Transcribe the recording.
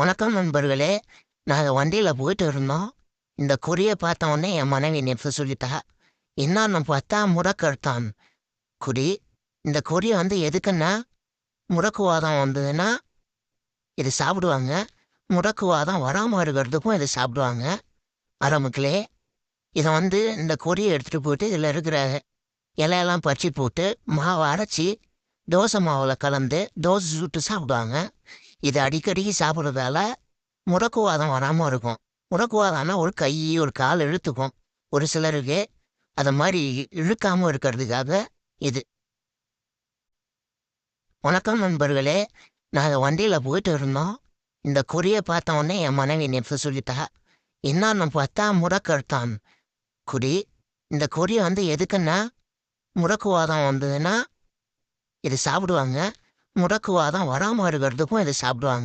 வணக்கம் நண்பர்களே. நாங்கள் வண்டியில் போயிட்டு இருந்தோம். இந்த குறியை பார்த்த உடனே என் மனைவி நேற்று சொல்லிட்டா. என்னன்னு பார்த்தா முடக்கத்தான் குறி. இந்த குறியை எதுக்குன்னா, முடக்குவாதம் வந்ததுன்னா இது சாப்பிடுவாங்க. முடக்குவாதம் வராமல் இருக்கிறதுக்கும் இதை சாப்பிடுவாங்க ஆரம்பத்திலே. இதை இந்த கொடியை எடுத்துகிட்டு போயிட்டு இதில் இருக்கிற இலையெல்லாம் பறிச்சு போட்டு மாவை அரைச்சி தோசை மாவில் கலந்து தோசை சுட்டு சாப்பிடுவாங்க. இது அடிக்கடிக்கு சாப்பிட்றதால முடக்குவாதம் வராமல் இருக்கும். முடக்குவாதம்னா ஒரு கை ஒரு கால் இழுத்துக்கும். ஒரு சிலருக்கு அதை மாதிரி இழுக்காமல் இருக்கிறதுக்காக இது. வணக்கம் நண்பர்களே. நாங்கள் வண்டியில் போயிட்டு இருந்தோம். இந்த குறியை பார்த்த உடனே என் மனைவி நேற்று சொல்லிட்டா. என்னன்னு பார்த்தா முடக்கத்தான் குறி. இந்த குறி எதுக்குன்னா, முடக்குவாதம் வந்ததுன்னா இது சாப்பிடுவாங்க. முடக்குவாதம் வராமல் இருக்கிறதுக்கும் இதை சாப்பிடுவாங்க.